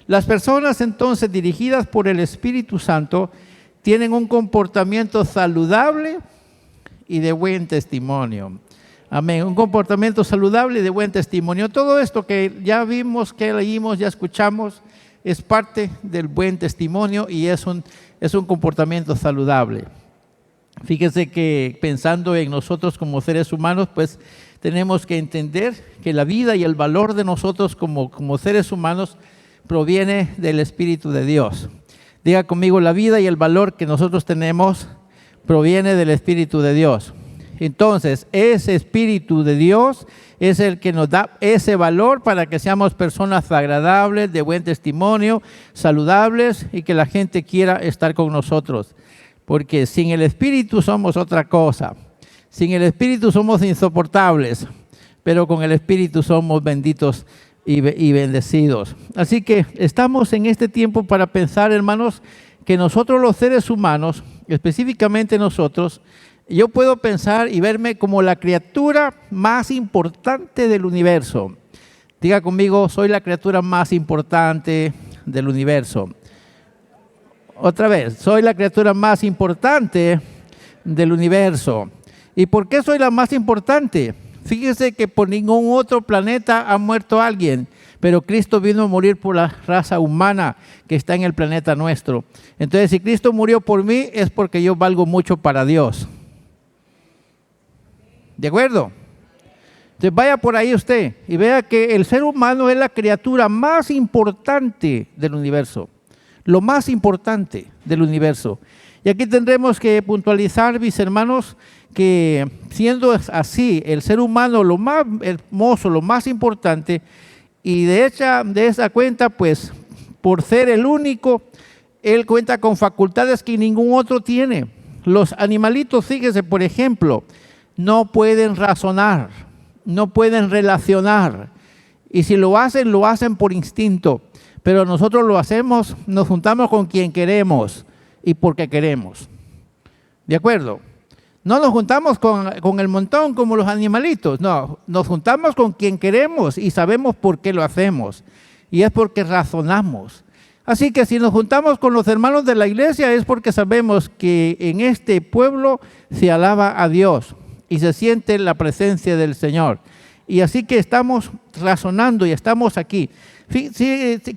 Las personas entonces dirigidas por el Espíritu Santo tienen un comportamiento saludable y de buen testimonio. Amén. Un comportamiento saludable y de buen testimonio. Todo esto que ya vimos, que leímos, ya escuchamos, es parte del buen testimonio y es un comportamiento saludable. Fíjese que pensando en nosotros como seres humanos, pues tenemos que entender que la vida y el valor de nosotros como seres humanos proviene del Espíritu de Dios. Diga conmigo, la vida y el valor que nosotros tenemos proviene del Espíritu de Dios. Entonces, ese Espíritu de Dios es el que nos da ese valor para que seamos personas agradables, de buen testimonio, saludables y que la gente quiera estar con nosotros. Porque sin el Espíritu somos otra cosa. Sin el Espíritu somos insoportables, pero con el Espíritu somos benditos y bendecidos. Así que estamos en este tiempo para pensar, hermanos, que nosotros los seres humanos, específicamente nosotros, yo puedo pensar y verme como la criatura más importante del universo. Diga conmigo, soy la criatura más importante del universo. Otra vez, soy la criatura más importante del universo. ¿Y por qué soy la más importante? Fíjese que por ningún otro planeta ha muerto alguien, pero Cristo vino a morir por la raza humana que está en el planeta nuestro. Entonces, si Cristo murió por mí, es porque yo valgo mucho para Dios. ¿De acuerdo? Entonces vaya por ahí usted y vea que el ser humano es la criatura más importante del universo. Lo más importante del universo. Y aquí tendremos que puntualizar, mis hermanos, que siendo así el ser humano lo más hermoso, lo más importante, y de esa cuenta, pues, por ser el único, él cuenta con facultades que ningún otro tiene. Los animalitos, fíjese, por ejemplo, no pueden razonar, no pueden relacionar, y si lo hacen por instinto, pero nosotros lo hacemos, nos juntamos con quien queremos y porque queremos. ¿De acuerdo? No nos juntamos con el montón como los animalitos, no, nos juntamos con quien queremos y sabemos por qué lo hacemos, y es porque razonamos. Así que si nos juntamos con los hermanos de la iglesia es porque sabemos que en este pueblo se alaba a Dios y se siente la presencia del Señor. Y así que estamos razonando y estamos aquí.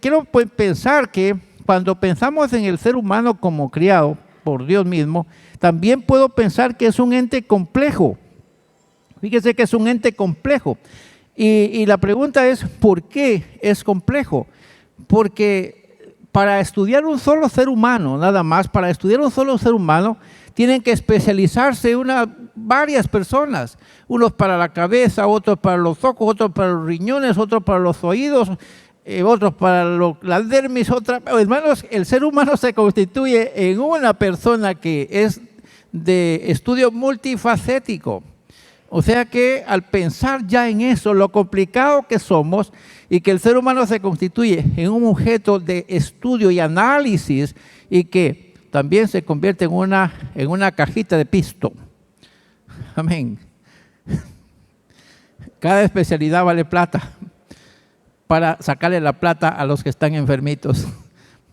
Quiero pensar que cuando pensamos en el ser humano como criado por Dios mismo, también puedo pensar que es un ente complejo. Fíjese que es un ente complejo. Y la pregunta es, ¿por qué es complejo? Porque para estudiar un solo ser humano, nada más, para estudiar un solo ser humano, tienen que especializarse varias personas, unos para la cabeza, otros para los ojos, otros para los riñones, otros para los oídos, otros para la dermis, hermanos, el ser humano se constituye en una persona que es de estudio multifacético. O sea que al pensar ya en eso, lo complicado que somos y que el ser humano se constituye en un objeto de estudio y análisis y que también se convierte en una cajita de pisto. Amén. Cada especialidad vale plata para sacarle la plata a los que están enfermitos,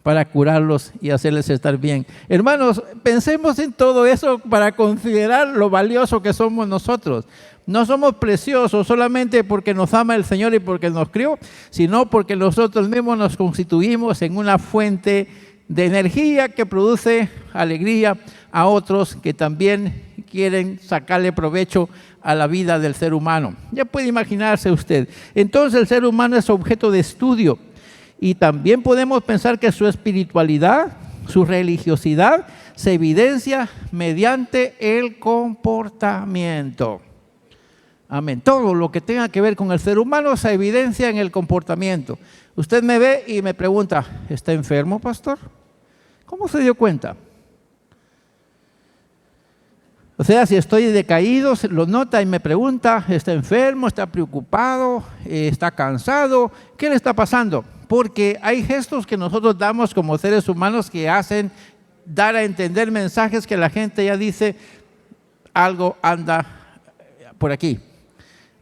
para curarlos y hacerles estar bien. Hermanos, pensemos en todo eso para considerar lo valioso que somos nosotros. No somos preciosos solamente porque nos ama el Señor y porque nos crió, sino porque nosotros mismos nos constituimos en una fuente de energía que produce alegría a otros que también quieren sacarle provecho a la vida del ser humano. Ya puede imaginarse usted. Entonces el ser humano es objeto de estudio y también podemos pensar que su espiritualidad, su religiosidad se evidencia mediante el comportamiento. Amén. Todo lo que tenga que ver con el ser humano se evidencia en el comportamiento. Usted me ve y me pregunta, ¿está enfermo, pastor? ¿Cómo se dio cuenta? O sea, si estoy decaído, lo nota y me pregunta, ¿está enfermo? ¿Está preocupado? ¿Está cansado? ¿Qué le está pasando? Porque hay gestos que nosotros damos como seres humanos que hacen dar a entender mensajes que la gente ya dice, algo anda por aquí.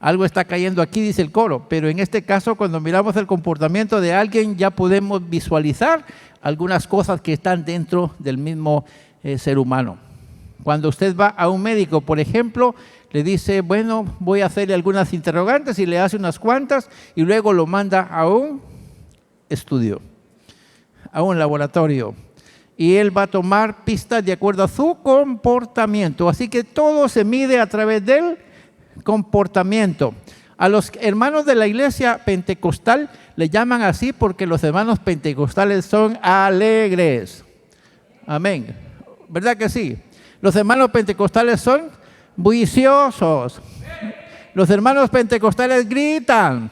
Algo está cayendo aquí, dice el coro, pero en este caso, cuando miramos el comportamiento de alguien, ya podemos visualizar algunas cosas que están dentro del mismo ser humano. Cuando usted va a un médico, por ejemplo, le dice, bueno, voy a hacerle algunas interrogantes y le hace unas cuantas y luego lo manda a un estudio, a un laboratorio. Y él va a tomar pistas de acuerdo a su comportamiento. Así que todo se mide a través del comportamiento. A los hermanos de la iglesia pentecostal le llaman así porque los hermanos pentecostales son alegres. Amén. ¿Verdad que sí? Los hermanos pentecostales son bulliciosos. Los hermanos pentecostales gritan.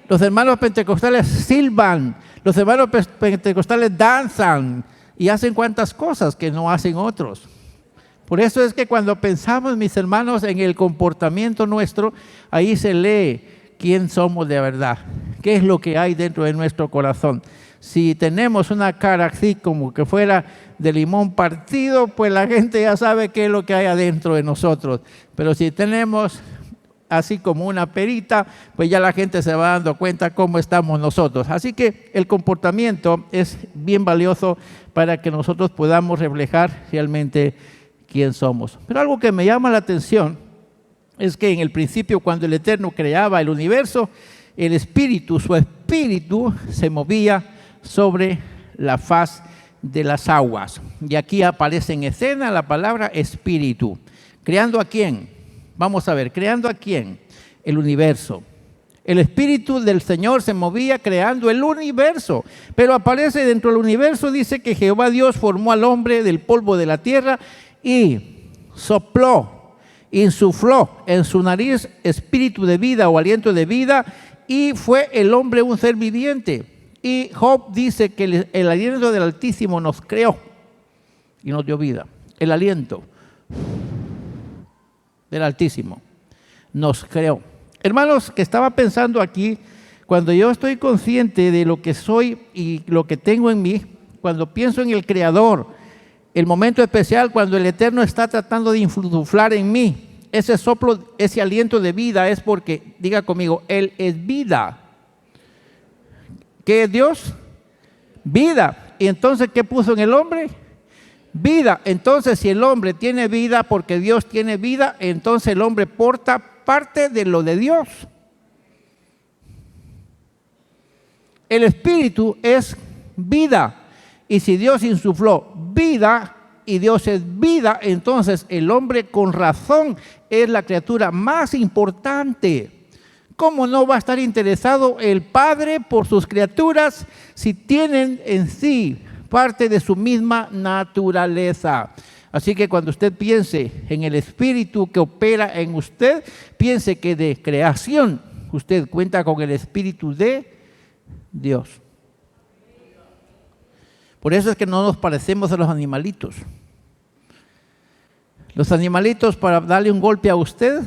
Los hermanos pentecostales silban. Los hermanos pentecostales danzan y hacen cuantas cosas que no hacen otros. Por eso es que cuando pensamos, mis hermanos, en el comportamiento nuestro, ahí se lee quién somos de verdad, qué es lo que hay dentro de nuestro corazón. Si tenemos una cara así como que fuera de limón partido, pues la gente ya sabe qué es lo que hay adentro de nosotros. Pero si tenemos así como una perita, pues ya la gente se va dando cuenta cómo estamos nosotros. Así que el comportamiento es bien valioso para que nosotros podamos reflejar realmente quién somos. Pero algo que me llama la atención es que en el principio, cuando el Eterno creaba el universo, el Espíritu, su Espíritu, se movía sobre la faz de las aguas. Y aquí aparece en escena la palabra Espíritu. ¿Creando a quién? Vamos a ver, ¿creando a quién? El universo. El Espíritu del Señor se movía creando el universo, pero aparece dentro del universo, dice que Jehová Dios formó al hombre del polvo de la tierra y sopló, insufló en su nariz espíritu de vida o aliento de vida, y fue el hombre un ser viviente. Y Job dice que el aliento del Altísimo nos creó y nos dio vida. El aliento del Altísimo nos creó. Hermanos, que estaba pensando aquí, cuando yo estoy consciente de lo que soy y lo que tengo en mí, cuando pienso en el Creador, el momento especial cuando el Eterno está tratando de insuflar en mí ese soplo, ese aliento de vida, es porque, diga conmigo, Él es vida. ¿Qué es Dios? Vida. ¿Y entonces qué puso en el hombre? Vida. Entonces, si el hombre tiene vida porque Dios tiene vida, entonces el hombre porta parte de lo de Dios. El Espíritu es vida. Y si Dios insufló vida y Dios es vida, entonces el hombre con razón es la criatura más importante. ¿Cómo no va a estar interesado el Padre por sus criaturas si tienen en sí parte de su misma naturaleza? Así que cuando usted piense en el Espíritu que opera en usted, piense que de creación usted cuenta con el Espíritu de Dios. Por eso es que no nos parecemos a los animalitos. Los animalitos, para darle un golpe a usted,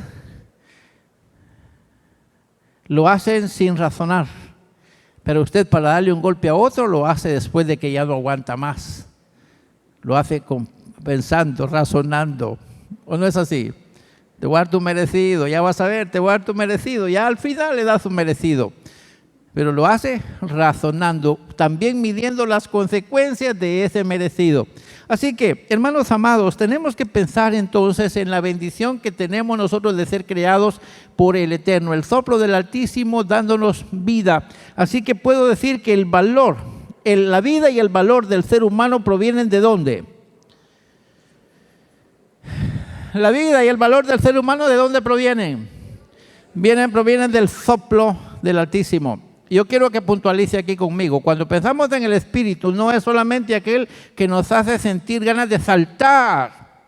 lo hacen sin razonar. Pero usted, para darle un golpe a otro, lo hace después de que ya no aguanta más. Lo hace pensando, razonando. ¿O no es así? Te voy a dar tu merecido, ya vas a ver, te voy a dar tu merecido. Ya al final le das su merecido. Pero lo hace razonando, también midiendo las consecuencias de ese merecido. Así que, hermanos amados, tenemos que pensar entonces en la bendición que tenemos nosotros de ser creados por el Eterno, el soplo del Altísimo dándonos vida. Así que puedo decir que el valor, la vida y el valor del ser humano provienen ¿de dónde? La vida y el valor del ser humano, ¿de dónde provienen? Provienen del soplo del Altísimo. Yo quiero que puntualice aquí conmigo. Cuando pensamos en el Espíritu, no es solamente aquel que nos hace sentir ganas de saltar,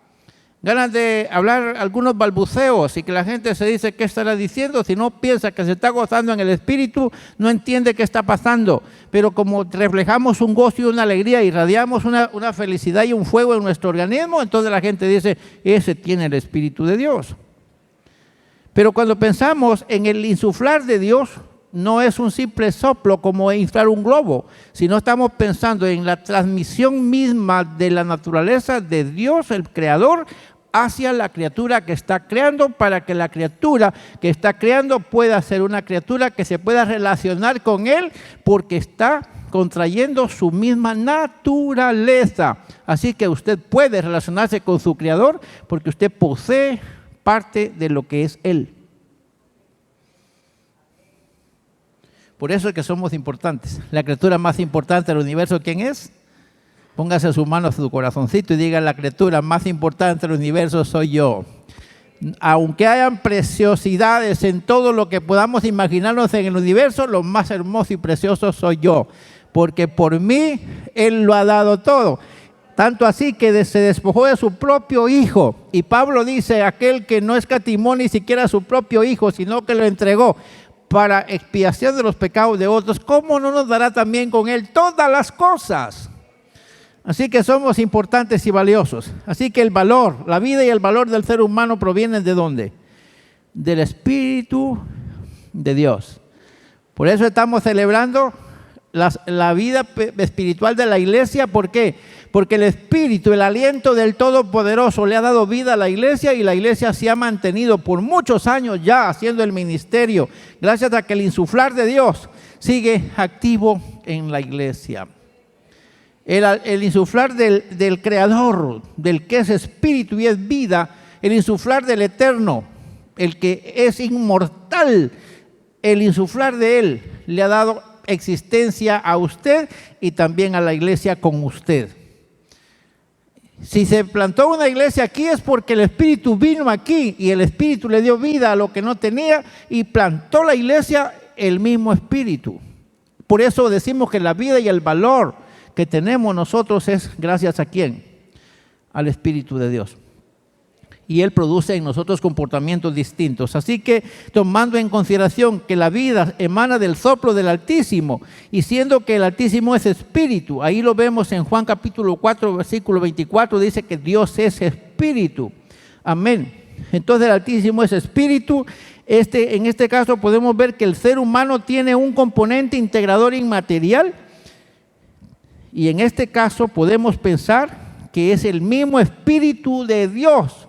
ganas de hablar algunos balbuceos y que la gente se dice qué estará diciendo. Si no piensa que se está gozando en el Espíritu, no entiende qué está pasando. Pero como reflejamos un gozo y una alegría, irradiamos una felicidad y un fuego en nuestro organismo, entonces la gente dice, ese tiene el Espíritu de Dios. Pero cuando pensamos en el insuflar de Dios, no es un simple soplo como inflar un globo, sino estamos pensando en la transmisión misma de la naturaleza de Dios, el Creador, hacia la criatura que está creando para que la criatura que está creando pueda ser una criatura que se pueda relacionar con Él porque está contrayendo su misma naturaleza. Así que usted puede relacionarse con su Creador porque usted posee parte de lo que es Él. Por eso es que somos importantes. La criatura más importante del universo, ¿quién es? Póngase su mano a su corazoncito y diga: la criatura más importante del universo soy yo. Aunque hayan preciosidades en todo lo que podamos imaginarnos en el universo, lo más hermoso y precioso soy yo. Porque por mí Él lo ha dado todo. Tanto así que se despojó de su propio Hijo. Y Pablo dice: aquel que no escatimó ni siquiera a su propio Hijo, sino que lo entregó para expiación de los pecados de otros, ¿cómo no nos dará también con Él todas las cosas? Así que somos importantes y valiosos. Así que el valor, la vida y el valor del ser humano provienen ¿de dónde? Del Espíritu de Dios. Por eso estamos celebrando la vida espiritual de la iglesia. ¿Por qué? Porque el Espíritu, el aliento del Todopoderoso le ha dado vida a la iglesia y la iglesia se ha mantenido por muchos años ya haciendo el ministerio, gracias a que el insuflar de Dios sigue activo en la iglesia. El insuflar del Creador, del que es Espíritu y es vida, el insuflar del Eterno, el que es inmortal, el insuflar de Él le ha dado existencia a usted y también a la iglesia con usted. Si se plantó una iglesia aquí es porque el Espíritu vino aquí y el Espíritu le dio vida a lo que no tenía y plantó la iglesia el mismo Espíritu. Por eso decimos que la vida y el valor que tenemos nosotros es gracias a ¿quién? Al Espíritu de Dios. Y Él produce en nosotros comportamientos distintos. Así que tomando en consideración que la vida emana del soplo del Altísimo y siendo que el Altísimo es Espíritu, ahí lo vemos en Juan capítulo 4 versículo 24, dice que Dios es Espíritu. Amén. Entonces el Altísimo es Espíritu. En este caso podemos ver que el ser humano tiene un componente integrador inmaterial y en este caso podemos pensar que es el mismo Espíritu de Dios.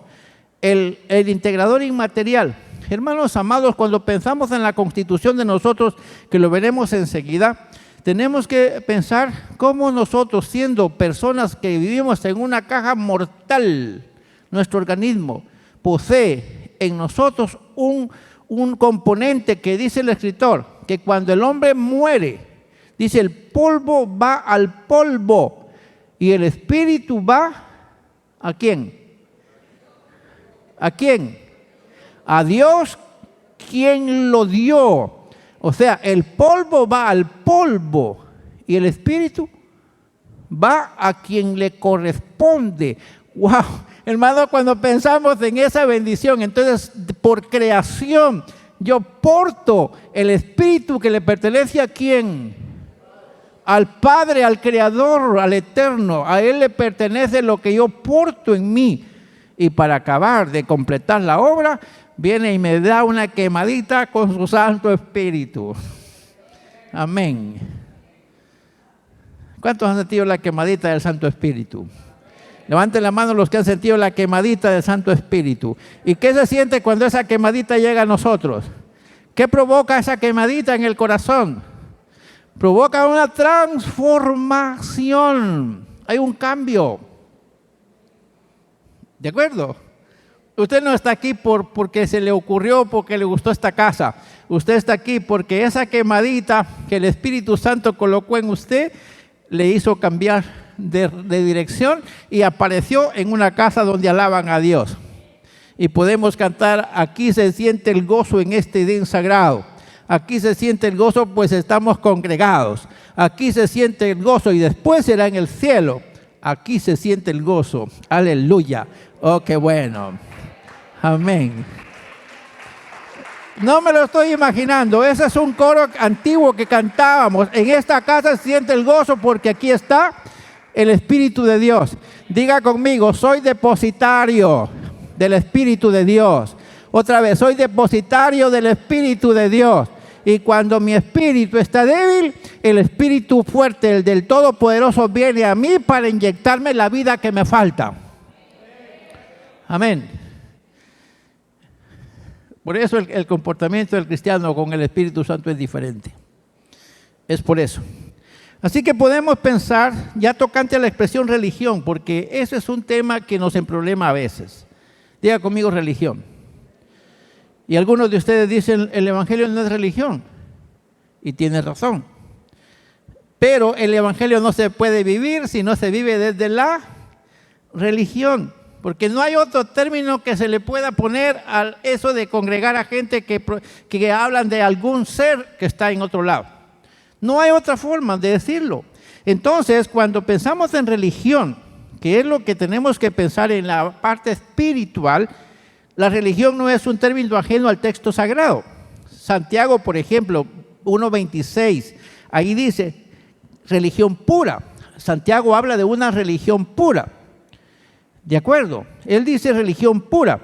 El integrador inmaterial. Hermanos amados, cuando pensamos en la constitución de nosotros, que lo veremos enseguida, tenemos que pensar cómo nosotros, siendo personas que vivimos en una caja mortal, nuestro organismo posee en nosotros un componente que dice el escritor, que cuando el hombre muere, dice el polvo va al polvo y el espíritu va ¿a quién? ¿A quién? A Dios, quien lo dio. O sea, el polvo va al polvo y el espíritu va a quien le corresponde. ¡Wow! Hermano, cuando pensamos en esa bendición, entonces por creación yo porto el espíritu que le pertenece ¿a quién? Al Padre, al Creador, al Eterno. A Él le pertenece lo que yo porto en mí. Y para acabar de completar la obra, viene y me da una quemadita con su Santo Espíritu. Amén. ¿Cuántos han sentido la quemadita del Santo Espíritu? Levanten la mano los que han sentido la quemadita del Santo Espíritu. ¿Y qué se siente cuando esa quemadita llega a nosotros? ¿Qué provoca esa quemadita en el corazón? Provoca una transformación. Hay un cambio. ¿De acuerdo? Usted no está aquí porque se le ocurrió, porque le gustó esta casa. Usted está aquí porque esa quemadita que el Espíritu Santo colocó en usted le hizo cambiar de dirección y apareció en una casa donde alaban a Dios. Y podemos cantar: aquí se siente el gozo en este día sagrado. Aquí se siente el gozo pues estamos congregados. Aquí se siente el gozo y después será en el cielo. Aquí se siente el gozo. Aleluya. Oh, qué bueno. Amén. No me lo estoy imaginando. Ese es un coro antiguo que cantábamos. En esta casa se siente el gozo porque aquí está el Espíritu de Dios. Diga conmigo: soy depositario del Espíritu de Dios. Otra vez: soy depositario del Espíritu de Dios. Y cuando mi espíritu está débil, el espíritu fuerte, el del Todopoderoso, viene a mí para inyectarme la vida que me falta. Amén. Por eso el comportamiento del cristiano con el Espíritu Santo es diferente. Es por eso. Así que podemos pensar ya tocante a la expresión religión, porque ese es un tema que nos emproblema a veces. Diga conmigo religión. Y algunos de ustedes dicen, el Evangelio no es religión. Y tiene razón. Pero el Evangelio no se puede vivir si no se vive desde la religión. Porque no hay otro término que se le pueda poner a eso de congregar a gente que hablan de algún ser que está en otro lado. No hay otra forma de decirlo. Entonces, cuando pensamos en religión, que es lo que tenemos que pensar en la parte espiritual, la religión no es un término ajeno al texto sagrado. Santiago, por ejemplo, 1:26, ahí dice religión pura. Santiago habla de una religión pura. ¿De acuerdo? Él dice religión pura.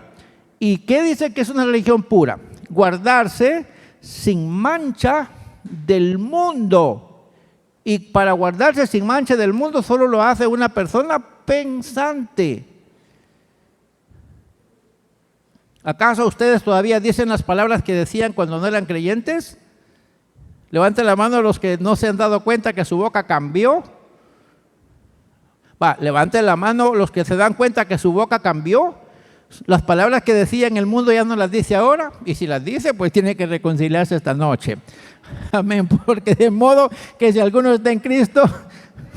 ¿Y qué dice que es una religión pura? Guardarse sin mancha del mundo. Y para guardarse sin mancha del mundo solo lo hace una persona pensante. ¿Acaso ustedes todavía dicen las palabras que decían cuando no eran creyentes? Levanten la mano los que no se han dado cuenta que su boca cambió. Levanten la mano los que se dan cuenta que su boca cambió. Las palabras que decía en el mundo ya no las dice ahora. Y si las dice, pues tiene que reconciliarse esta noche. Amén. Porque de modo que si alguno está en Cristo,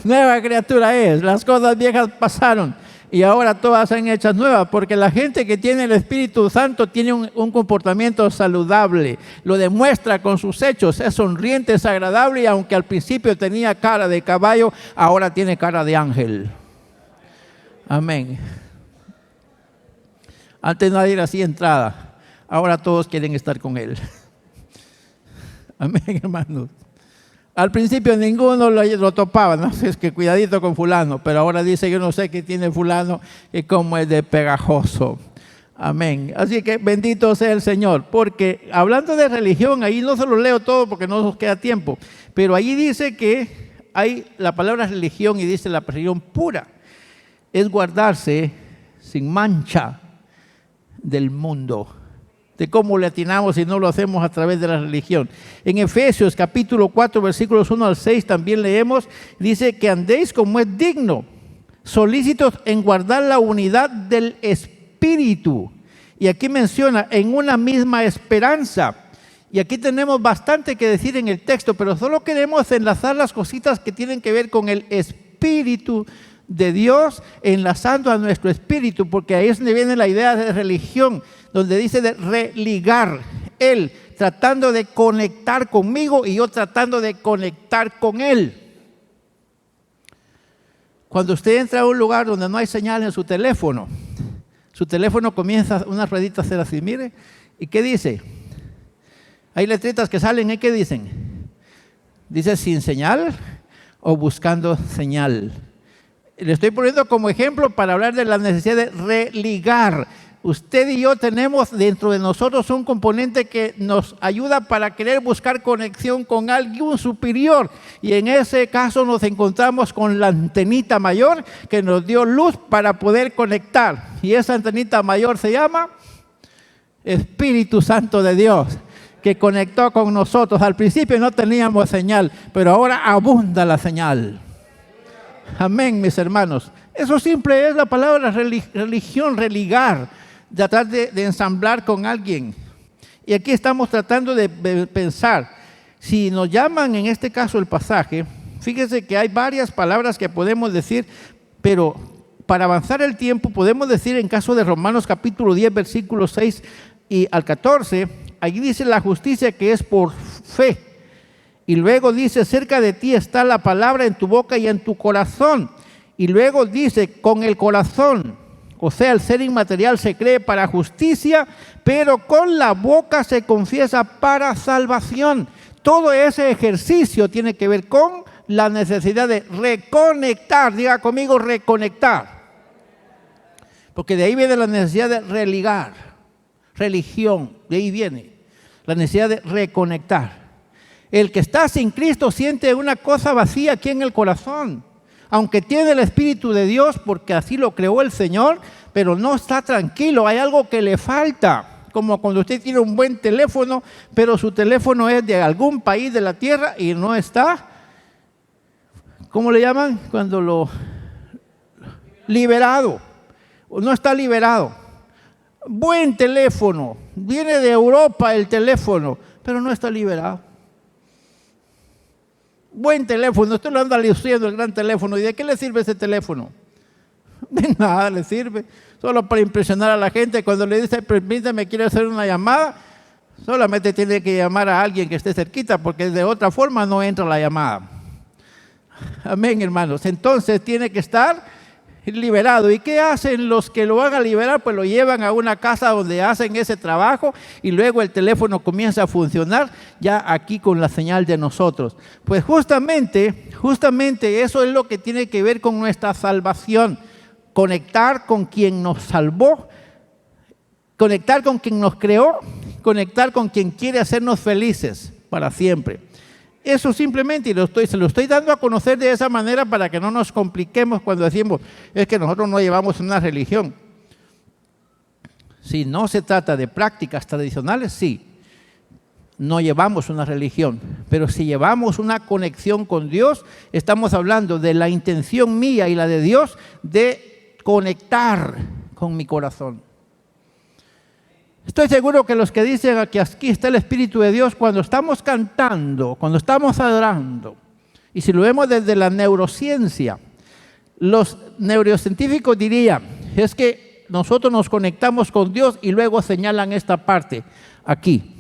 nueva criatura es. Las cosas viejas pasaron y ahora todas son hechas nuevas. Porque la gente que tiene el Espíritu Santo tiene un comportamiento saludable. Lo demuestra con sus hechos. Es sonriente, es agradable. Y aunque al principio tenía cara de caballo, ahora tiene cara de ángel. Amén. Antes nadie era así entrada. Ahora todos quieren estar con él. Amén, hermanos. Al principio ninguno lo topaba, no sé, es que cuidadito con fulano, pero ahora dice, yo no sé qué tiene fulano y cómo es de pegajoso. Amén. Así que bendito sea el Señor, porque hablando de religión, ahí no se lo leo todo porque no nos queda tiempo, pero ahí dice que hay la palabra religión y dice la religión pura, es guardarse sin mancha del mundo. De cómo le atinamos si no lo hacemos a través de la religión. En Efesios capítulo 4 versículos 1 al 6 también leemos, dice que andéis como es digno, solícitos en guardar la unidad del Espíritu. Y aquí menciona en una misma esperanza. Y aquí tenemos bastante que decir en el texto, pero solo queremos enlazar las cositas que tienen que ver con el Espíritu de Dios, enlazando a nuestro espíritu, porque ahí es donde viene la idea de religión, donde dice de religar, Él tratando de conectar conmigo y yo tratando de conectar con Él. Cuando usted entra a un lugar donde no hay señal en su teléfono comienza unas rueditas a hacer así, mire, ¿y qué dice? Hay letritas que salen, ¿y qué dicen? Dice sin señal o buscando señal. Le estoy poniendo como ejemplo para hablar de la necesidad de religar. Usted y yo tenemos dentro de nosotros un componente que nos ayuda para querer buscar conexión con alguien superior. Y en ese caso nos encontramos con la antenita mayor que nos dio luz para poder conectar. Y esa antenita mayor se llama Espíritu Santo de Dios, que conectó con nosotros. Al principio no teníamos señal, pero ahora abunda la señal. Amén, mis hermanos. Eso simple es la palabra religión, religar, tratar de ensamblar con alguien. Y aquí estamos tratando de pensar, si nos llaman en este caso el pasaje, fíjese que hay varias palabras que podemos decir, pero para avanzar el tiempo podemos decir en caso de Romanos capítulo 10, versículos 6 y al 14, allí dice la justicia que es por fe. Y luego dice, cerca de ti está la palabra en tu boca y en tu corazón. Y luego dice, con el corazón, o sea, el ser inmaterial se cree para justicia, pero con la boca se confiesa para salvación. Todo ese ejercicio tiene que ver con la necesidad de reconectar. Diga conmigo, reconectar. Porque de ahí viene la necesidad de religar. Religión, de ahí viene la necesidad de reconectar. El que está sin Cristo siente una cosa vacía aquí en el corazón. Aunque tiene el Espíritu de Dios, porque así lo creó el Señor, pero no está tranquilo, hay algo que le falta. Como cuando usted tiene un buen teléfono, pero su teléfono es de algún país de la tierra y no está, ¿cómo le llaman? Cuando lo liberado, no está liberado. Buen teléfono, viene de Europa el teléfono, pero no está liberado. Buen teléfono, usted lo anda luciendo el gran teléfono, ¿y de qué le sirve ese teléfono? De nada le sirve, solo para impresionar a la gente. Cuando le dice, permítame, quiero hacer una llamada, solamente tiene que llamar a alguien que esté cerquita, porque de otra forma no entra la llamada. Amén, hermanos. Entonces tiene que estar liberado. ¿Y qué hacen los que lo van a liberar? Pues lo llevan a una casa donde hacen ese trabajo y luego el teléfono comienza a funcionar ya aquí con la señal de nosotros. Pues justamente eso es lo que tiene que ver con nuestra salvación. Conectar con quien nos salvó, conectar con quien nos creó, conectar con quien quiere hacernos felices para siempre. Eso simplemente, se lo estoy dando a conocer de esa manera para que no nos compliquemos cuando decimos, es que nosotros no llevamos una religión. Si no se trata de prácticas tradicionales, sí, no llevamos una religión, pero si llevamos una conexión con Dios, estamos hablando de la intención mía y la de Dios de conectar con mi corazón. Estoy seguro que los que dicen que aquí está el Espíritu de Dios, cuando estamos cantando, cuando estamos adorando, y si lo vemos desde la neurociencia, los neurocientíficos dirían, es que nosotros nos conectamos con Dios y luego señalan esta parte, aquí.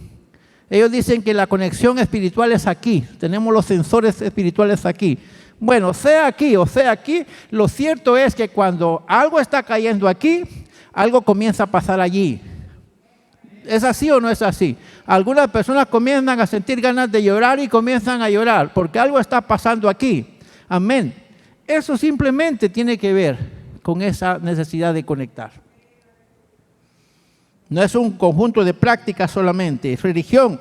Ellos dicen que la conexión espiritual es aquí, tenemos los sensores espirituales aquí. Bueno, sea aquí o sea aquí, lo cierto es que cuando algo está cayendo aquí, algo comienza a pasar allí. ¿Es así o no es así? Algunas personas comienzan a sentir ganas de llorar y comienzan a llorar porque algo está pasando aquí. Amén. Eso simplemente tiene que ver con esa necesidad de conectar. No es un conjunto de prácticas solamente, religión.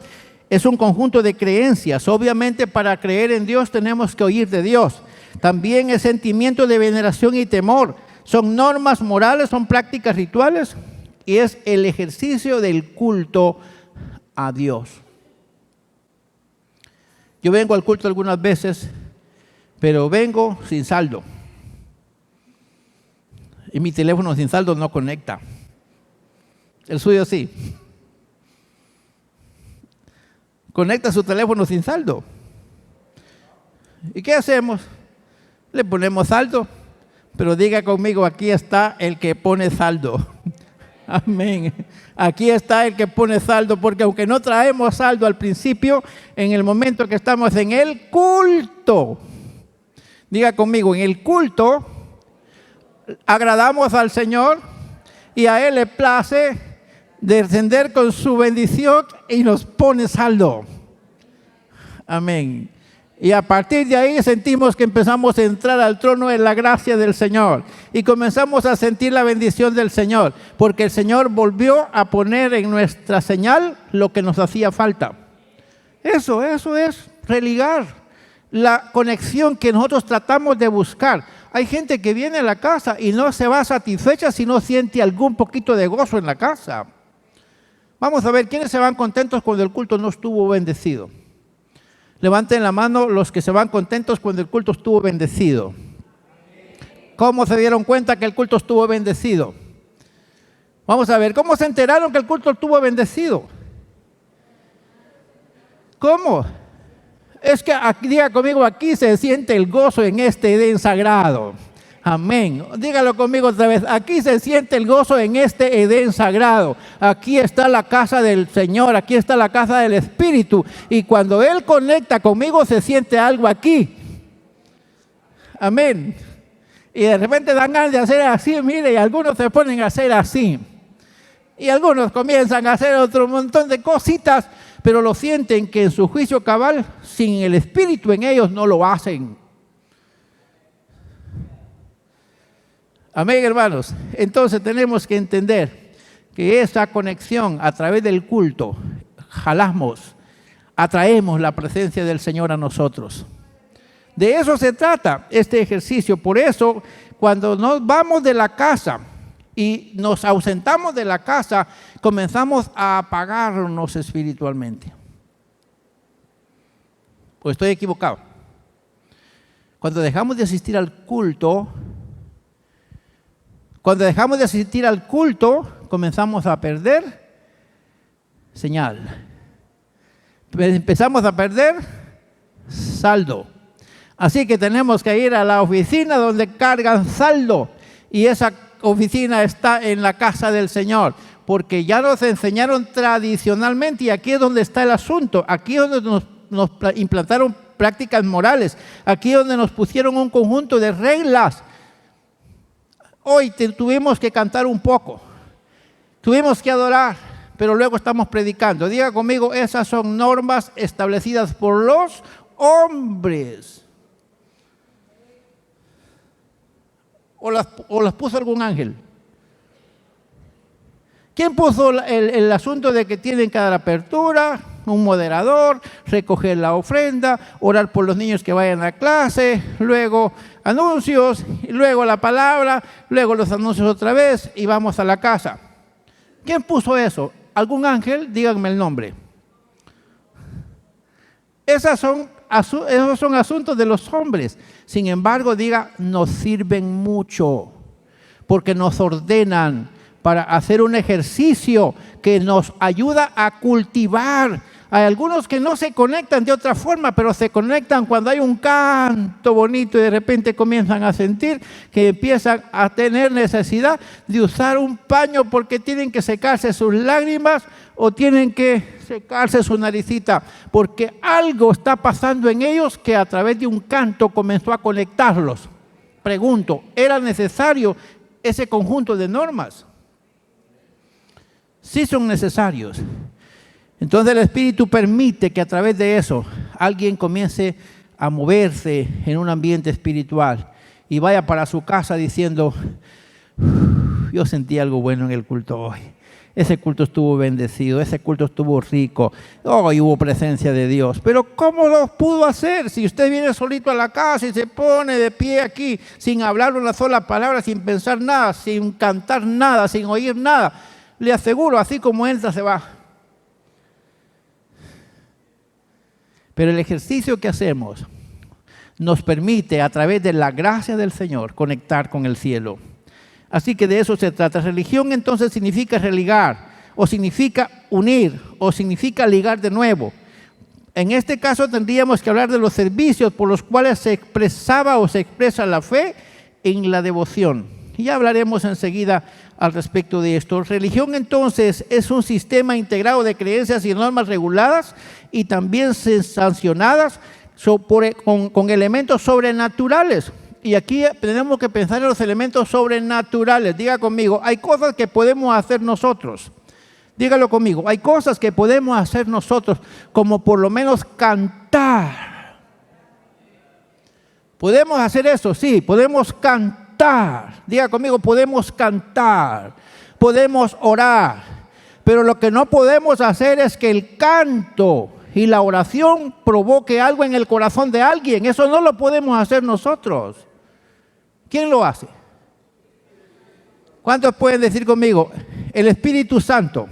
Es un conjunto de creencias. Obviamente para creer en Dios tenemos que oír de Dios. También es sentimiento de veneración y temor. Son normas morales, son prácticas rituales y es el ejercicio del culto a Dios. Yo vengo al culto algunas veces, pero vengo sin saldo. Y mi teléfono sin saldo no conecta. El suyo sí. Conecta su teléfono sin saldo. ¿Y qué hacemos? Le ponemos saldo, pero diga conmigo, aquí está el que pone saldo. Amén. Aquí está el que pone saldo, porque aunque no traemos saldo al principio, en el momento que estamos en el culto, diga conmigo, en el culto agradamos al Señor y a Él le place descender con su bendición y nos pone saldo. Amén. Y a partir de ahí sentimos que empezamos a entrar al trono de la gracia del Señor y comenzamos a sentir la bendición del Señor, porque el Señor volvió a poner en nuestra señal lo que nos hacía falta. Eso es religar la conexión que nosotros tratamos de buscar. Hay gente que viene a la casa y no se va satisfecha si no siente algún poquito de gozo en la casa. Vamos a ver, ¿quiénes se van contentos cuando el culto no estuvo bendecido? Levanten la mano los que se van contentos cuando el culto estuvo bendecido. ¿Cómo se dieron cuenta que el culto estuvo bendecido? Vamos a ver, ¿cómo se enteraron que el culto estuvo bendecido? ¿Cómo? Es que aquí, diga conmigo, aquí se siente el gozo en este Edén sagrado. Amén. Dígalo conmigo otra vez. Aquí se siente el gozo en este Edén sagrado. Aquí está la casa del Señor. Aquí está la casa del Espíritu. Y cuando Él conecta conmigo, se siente algo aquí. Amén. Y de repente dan ganas de hacer así, mire, y algunos se ponen a hacer así. Y algunos comienzan a hacer otro montón de cositas, pero lo sienten que en su juicio cabal, sin el Espíritu en ellos, no lo hacen. Amén, hermanos. Entonces tenemos que entender que esa conexión a través del culto, atraemos la presencia del Señor a nosotros. De eso se trata este ejercicio. Por eso, cuando nos vamos de la casa y nos ausentamos de la casa, comenzamos a apagarnos espiritualmente. ¿O estoy equivocado? Cuando dejamos de asistir al culto, comenzamos a perder señal. Empezamos a perder saldo. Así que tenemos que ir a la oficina donde cargan saldo. Y esa oficina está en la casa del Señor. Porque ya nos enseñaron tradicionalmente, y aquí es donde está el asunto. Aquí es donde nos implantaron prácticas morales. Aquí es donde nos pusieron un conjunto de reglas. Hoy tuvimos que cantar un poco. Tuvimos que adorar, pero luego estamos predicando. Diga conmigo, esas son normas establecidas por los hombres. ¿O las puso algún ángel? ¿Quién puso el asunto de que tienen que dar apertura, un moderador, recoger la ofrenda, orar por los niños que vayan a clase, luego anuncios, luego la palabra, luego los anuncios otra vez y vamos a la casa? ¿Quién puso eso? ¿Algún ángel? Díganme el nombre. Esos son asuntos de los hombres. Sin embargo, nos sirven mucho porque nos ordenan para hacer un ejercicio que nos ayuda a cultivar. Hay algunos que no se conectan de otra forma, pero se conectan cuando hay un canto bonito y de repente comienzan a sentir que empiezan a tener necesidad de usar un paño porque tienen que secarse sus lágrimas o tienen que secarse su naricita, porque algo está pasando en ellos que a través de un canto comenzó a conectarlos. Pregunto, ¿era necesario ese conjunto de normas? Sí son necesarios. Entonces el Espíritu permite que a través de eso alguien comience a moverse en un ambiente espiritual y vaya para su casa diciendo, yo sentí algo bueno en el culto hoy. Ese culto estuvo bendecido, ese culto estuvo rico, hoy hubo presencia de Dios. Pero ¿cómo lo pudo hacer? Si usted viene solito a la casa y se pone de pie aquí sin hablar una sola palabra, sin pensar nada, sin cantar nada, sin oír nada, le aseguro, así como entra se va. Pero el ejercicio que hacemos nos permite, a través de la gracia del Señor, conectar con el cielo. Así que de eso se trata. Religión entonces significa religar, o significa unir, o significa ligar de nuevo. En este caso tendríamos que hablar de los servicios por los cuales se expresaba o se expresa la fe en la devoción. Y ya hablaremos enseguida al respecto de esto. Religión entonces es un sistema integrado de creencias y normas reguladas y también sancionadas con elementos sobrenaturales. Y aquí tenemos que pensar en los elementos sobrenaturales. Diga conmigo, hay cosas que podemos hacer nosotros. Dígalo conmigo, hay cosas que podemos hacer nosotros, como por lo menos cantar. ¿Podemos hacer eso? Sí, podemos cantar. Diga conmigo, podemos cantar, podemos orar. Pero lo que no podemos hacer es que el canto y la oración provoque algo en el corazón de alguien. Eso no lo podemos hacer nosotros. ¿Quién lo hace? ¿Cuántos pueden decir conmigo? El Espíritu Santo.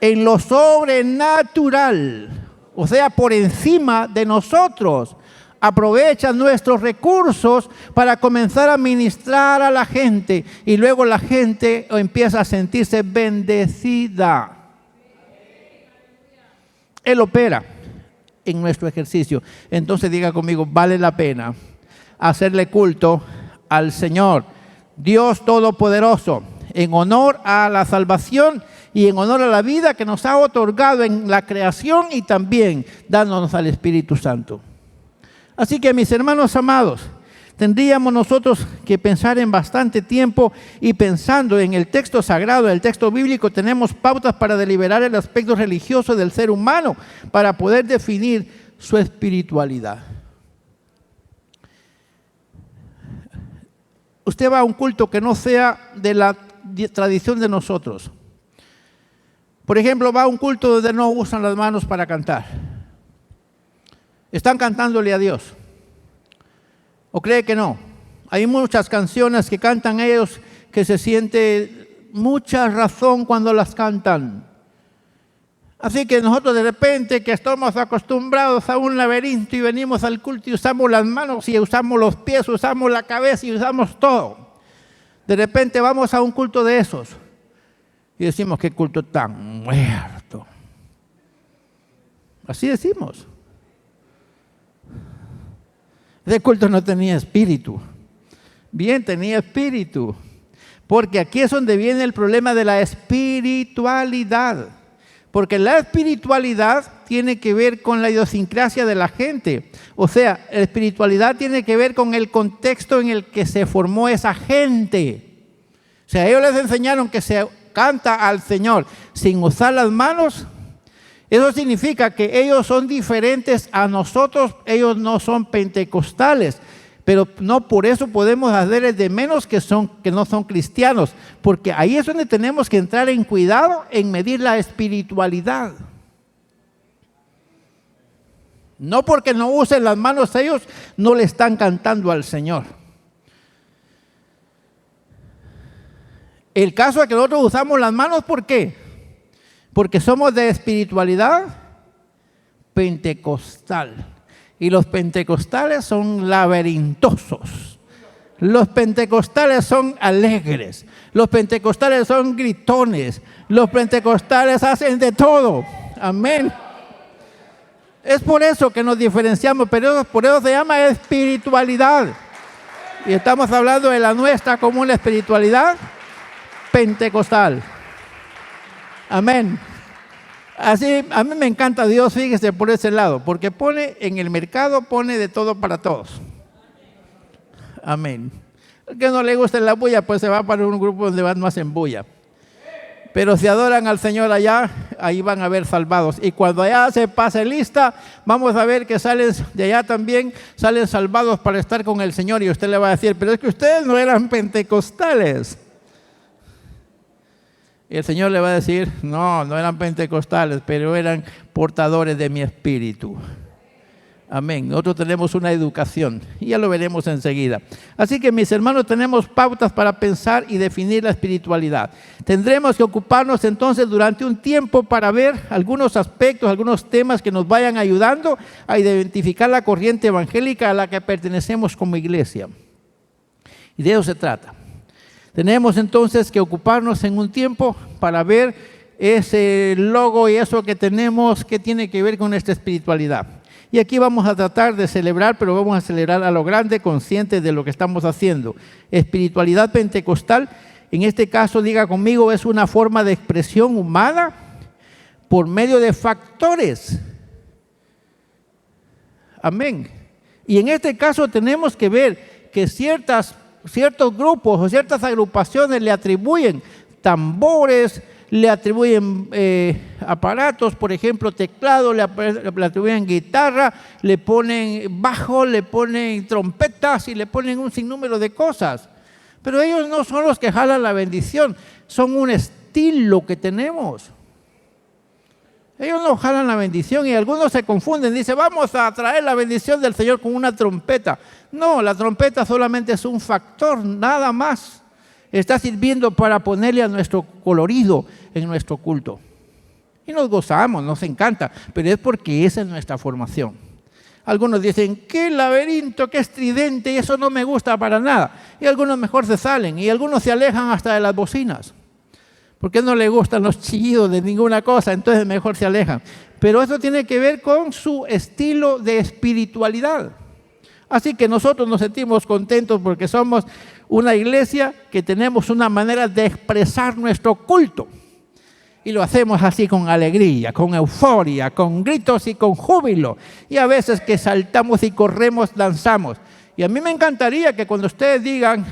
En lo sobrenatural, o sea, por encima de nosotros, aprovecha nuestros recursos para comenzar a ministrar a la gente y luego la gente empieza a sentirse bendecida. Él opera en nuestro ejercicio. Entonces diga conmigo, vale la pena hacerle culto al Señor, Dios Todopoderoso, en honor a la salvación y en honor a la vida que nos ha otorgado en la creación y también dándonos al Espíritu Santo. Así que, mis hermanos amados, tendríamos nosotros que pensar en bastante tiempo y pensando en el texto sagrado, el texto bíblico, tenemos pautas para deliberar el aspecto religioso del ser humano para poder definir su espiritualidad. Usted va a un culto que no sea de la tradición de nosotros. Por ejemplo, va a un culto donde no usan las manos para cantar. Están cantándole a Dios. ¿O cree que no? Hay muchas canciones que cantan ellos que se siente mucha razón cuando las cantan. Así que nosotros de repente que estamos acostumbrados a un laberinto y venimos al culto y usamos las manos y usamos los pies, usamos la cabeza y usamos todo. De repente vamos a un culto de esos y decimos, qué culto tan muerto. Así decimos. Ese culto no tenía espíritu. Bien, tenía espíritu. Porque aquí es donde viene el problema de la espiritualidad. Porque la espiritualidad tiene que ver con la idiosincrasia de la gente. O sea, la espiritualidad tiene que ver con el contexto en el que se formó esa gente. O sea, ellos les enseñaron que se canta al Señor sin usar las manos. Eso significa que ellos son diferentes a nosotros, ellos no son pentecostales, pero no por eso podemos hacerles de menos que no son cristianos, porque ahí es donde tenemos que entrar en cuidado en medir la espiritualidad. No porque no usen las manos ellos, no le están cantando al Señor. El caso es que nosotros usamos las manos, ¿por qué? Porque somos de espiritualidad pentecostal. Y los pentecostales son laberintosos. Los pentecostales son alegres. Los pentecostales son gritones. Los pentecostales hacen de todo. Amén. Es por eso que nos diferenciamos, pero por eso se llama espiritualidad. Y estamos hablando de la nuestra como una espiritualidad pentecostal. Amén. Así, a mí me encanta Dios, fíjese, por ese lado, porque pone en el mercado, pone de todo para todos. Amén. El que no le gusta la bulla, pues se va para un grupo donde van más en bulla. Pero si adoran al Señor allá, ahí van a ver salvados. Y cuando allá se pase lista, vamos a ver que salen de allá también, salen salvados para estar con el Señor. Y usted le va a decir, pero es que ustedes no eran pentecostales. Y el Señor le va a decir, no eran pentecostales, pero eran portadores de mi espíritu. Amén. Nosotros tenemos una educación y ya lo veremos enseguida. Así que mis hermanos, tenemos pautas para pensar y definir la espiritualidad. Tendremos que ocuparnos entonces durante un tiempo para ver algunos aspectos, algunos temas que nos vayan ayudando a identificar la corriente evangélica a la que pertenecemos como iglesia. Y de eso se trata. Tenemos entonces que ocuparnos en un tiempo para ver ese logo y eso que tenemos que tiene que ver con nuestra espiritualidad. Y aquí vamos a tratar de celebrar, pero vamos a celebrar a lo grande, conscientes de lo que estamos haciendo. Espiritualidad pentecostal, en este caso, diga conmigo, es una forma de expresión humana por medio de factores. Amén. Y en este caso tenemos que ver que ciertos grupos o ciertas agrupaciones le atribuyen tambores, le atribuyen aparatos, por ejemplo, teclado, le atribuyen guitarra, le ponen bajo, le ponen trompetas y le ponen un sinnúmero de cosas. Pero ellos no son los que jalan la bendición, son un estilo que tenemos. Ellos no jalan la bendición y algunos se confunden, dicen, vamos a traer la bendición del Señor con una trompeta. No, la trompeta solamente es un factor, nada más. Está sirviendo para ponerle a nuestro colorido en nuestro culto. Y nos gozamos, nos encanta, pero es porque esa es nuestra formación. Algunos dicen, qué laberinto, qué estridente, y eso no me gusta para nada. Y algunos mejor se salen, y algunos se alejan hasta de las bocinas. Porque no les gustan los chillidos de ninguna cosa, entonces mejor se alejan. Pero eso tiene que ver con su estilo de espiritualidad. Así que nosotros nos sentimos contentos porque somos una iglesia que tenemos una manera de expresar nuestro culto. Y lo hacemos así con alegría, con euforia, con gritos y con júbilo. Y a veces que saltamos y corremos, danzamos. Y a mí me encantaría que cuando ustedes digan,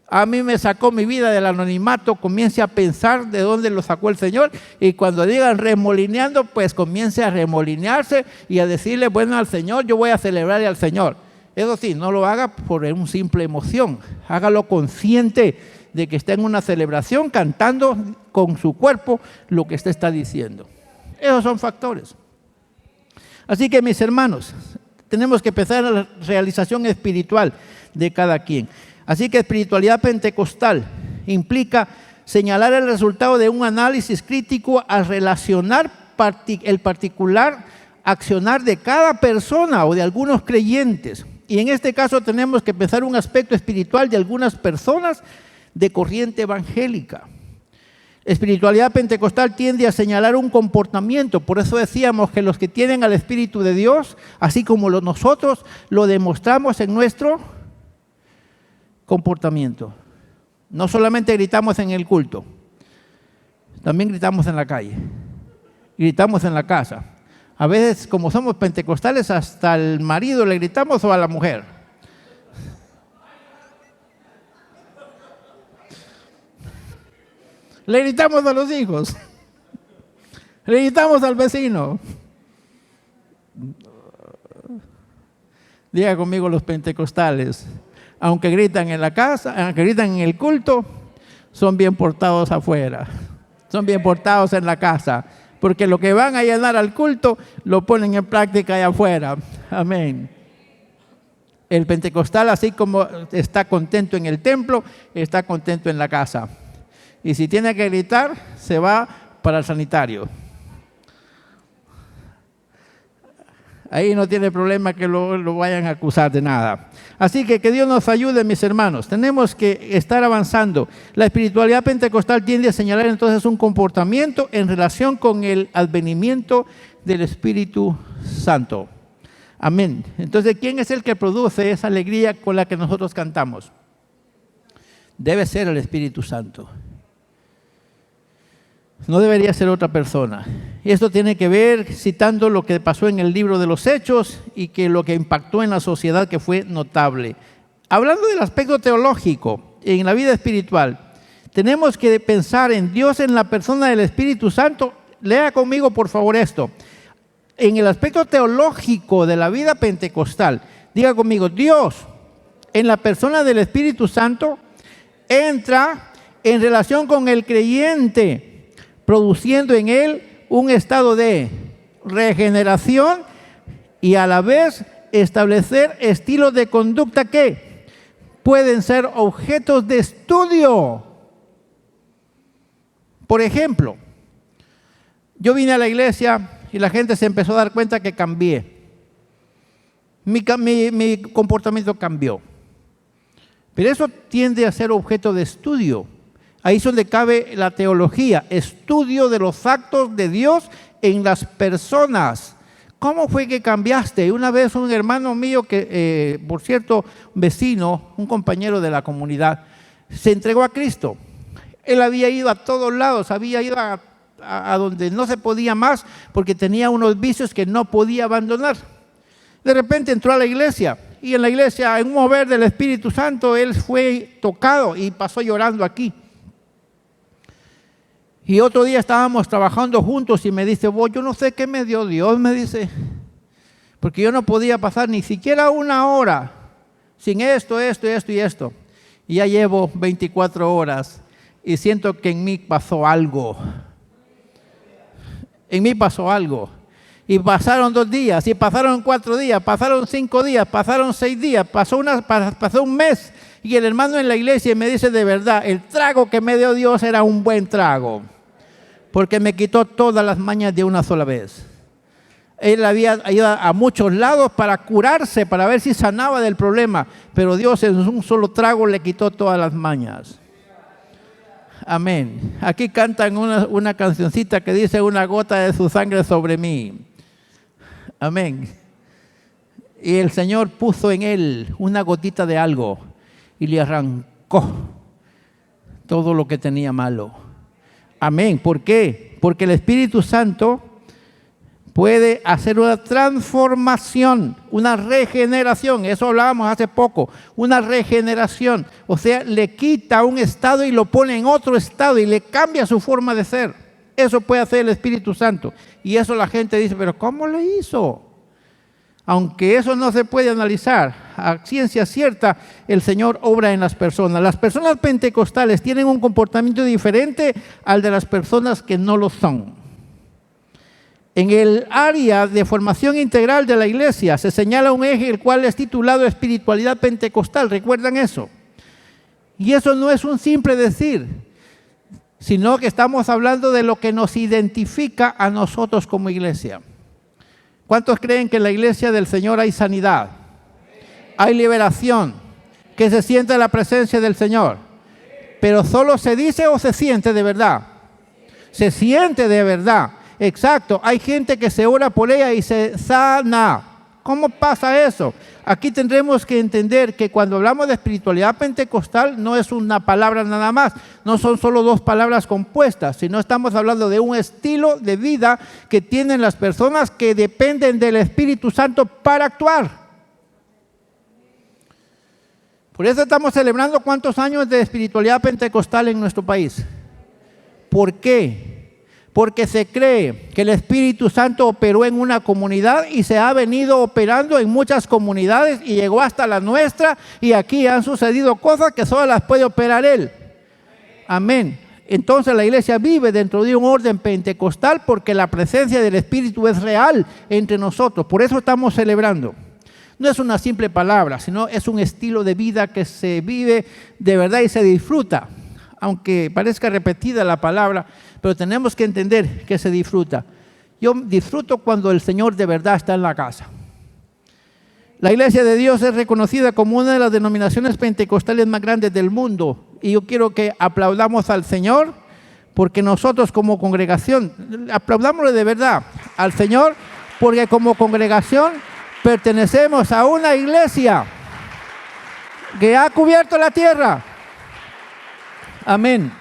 a mí me sacó mi vida del anonimato, comience a pensar de dónde lo sacó el Señor. Y cuando digan remolineando, pues comience a remolinearse y a decirle, bueno, al Señor, yo voy a celebrarle al Señor. Eso sí, no lo haga por una simple emoción, hágalo consciente de que está en una celebración cantando con su cuerpo lo que usted está diciendo. Esos son factores. Así que mis hermanos, tenemos que empezar a la realización espiritual de cada quien. Así que espiritualidad pentecostal. Implica señalar el resultado de un análisis crítico al relacionar el particular accionar de cada persona o de algunos creyentes. Y en este caso tenemos que pensar un aspecto espiritual de algunas personas de corriente evangélica. Espiritualidad pentecostal tiende a señalar un comportamiento. Por eso decíamos que los que tienen al Espíritu de Dios, así como nosotros, lo demostramos en nuestro comportamiento. No solamente gritamos en el culto, también gritamos en la calle, gritamos en la casa. A veces, como somos pentecostales, hasta al marido le gritamos o a la mujer. Le gritamos a los hijos, le gritamos al vecino. Diga conmigo los pentecostales, aunque gritan en la casa, aunque gritan en el culto, son bien portados afuera, son bien portados en la casa, porque lo que van a llenar al culto lo ponen en práctica allá afuera. Amén. El pentecostal, así como está contento en el templo, está contento en la casa. Y si tiene que gritar, se va para el sanitario. Ahí no tiene problema que lo vayan a acusar de nada. Así que Dios nos ayude, mis hermanos. Tenemos que estar avanzando. La espiritualidad pentecostal tiende a señalar entonces un comportamiento en relación con el advenimiento del Espíritu Santo. Amén. Entonces, ¿quién es el que produce esa alegría con la que nosotros cantamos? Debe ser el Espíritu Santo. No debería ser otra persona. Y esto tiene que ver citando lo que pasó en el libro de los Hechos y que lo que impactó en la sociedad, que fue notable. Hablando del aspecto teológico en la vida espiritual, tenemos que pensar en Dios en la persona del Espíritu Santo. Lea conmigo, por favor, esto. En el aspecto teológico de la vida pentecostal, diga conmigo, Dios en la persona del Espíritu Santo entra en relación con el creyente, produciendo en él un estado de regeneración y a la vez establecer estilos de conducta que pueden ser objetos de estudio. Por ejemplo, yo vine a la iglesia y la gente se empezó a dar cuenta que cambié. Mi comportamiento cambió. Pero eso tiende a ser objeto de estudio. Ahí es donde cabe la teología, estudio de los actos de Dios en las personas. ¿Cómo fue que cambiaste? Una vez un hermano mío, que por cierto, vecino, un compañero de la comunidad, se entregó a Cristo. Él había ido a todos lados, había ido a donde no se podía más porque tenía unos vicios que no podía abandonar. De repente entró a la iglesia y en la iglesia, en un mover del Espíritu Santo, él fue tocado y pasó llorando aquí. Y otro día estábamos trabajando juntos y me dice, yo no sé qué me dio Dios, me dice, porque yo no podía pasar ni siquiera una hora sin esto y esto. Y ya llevo 24 horas y siento que en mí pasó algo. En mí pasó algo. Y pasaron 2 días, y pasaron 4 días, pasaron 5 días, pasaron 6 días, pasó un mes. Y el hermano en la iglesia me dice, de verdad, el trago que me dio Dios era un buen trago, porque me quitó todas las mañas de una sola vez. Él había ido a muchos lados para curarse, para ver si sanaba del problema, pero Dios en un solo trago le quitó todas las mañas. Amén. Aquí cantan una cancioncita que dice, una gota de su sangre sobre mí. Amén. Y el Señor puso en él una gotita de algo y le arrancó todo lo que tenía malo. Amén. ¿Por qué? Porque el Espíritu Santo puede hacer una transformación, una regeneración. Eso hablábamos hace poco. Una regeneración. O sea, le quita un estado y lo pone en otro estado y le cambia su forma de ser. Eso puede hacer el Espíritu Santo. Y eso la gente dice, pero ¿cómo le hizo? Aunque eso no se puede analizar, a ciencia cierta, el Señor obra en las personas. Las personas pentecostales tienen un comportamiento diferente al de las personas que no lo son. En el área de formación integral de la iglesia se señala un eje el cual es titulado espiritualidad pentecostal. ¿Recuerdan eso? Y eso no es un simple decir, sino que estamos hablando de lo que nos identifica a nosotros como iglesia. ¿Cuántos creen que en la iglesia del Señor hay sanidad? Hay liberación, que se siente la presencia del Señor. Pero ¿solo se dice o se siente de verdad? Se siente de verdad. Exacto. Hay gente que se ora por ella y se sana. ¿Cómo pasa eso? Aquí tendremos que entender que cuando hablamos de espiritualidad pentecostal no es una palabra nada más, no son solo dos palabras compuestas, sino estamos hablando de un estilo de vida que tienen las personas que dependen del Espíritu Santo para actuar. Por eso estamos celebrando ¿cuántos años de espiritualidad pentecostal en nuestro país? ¿Por qué? Porque se cree que el Espíritu Santo operó en una comunidad y se ha venido operando en muchas comunidades y llegó hasta la nuestra, y aquí han sucedido cosas que solo las puede operar Él. Amén. Entonces la iglesia vive dentro de un orden pentecostal porque la presencia del Espíritu es real entre nosotros. Por eso estamos celebrando. No es una simple palabra, sino es un estilo de vida que se vive de verdad y se disfruta. Aunque parezca repetida la palabra, pero tenemos que entender que se disfruta. Yo disfruto cuando el Señor de verdad está en la casa. La Iglesia de Dios es reconocida como una de las denominaciones pentecostales más grandes del mundo. Y yo quiero que aplaudamos al Señor, porque nosotros como congregación, aplaudámosle de verdad al Señor, porque como congregación pertenecemos a una iglesia que ha cubierto la tierra. Amén.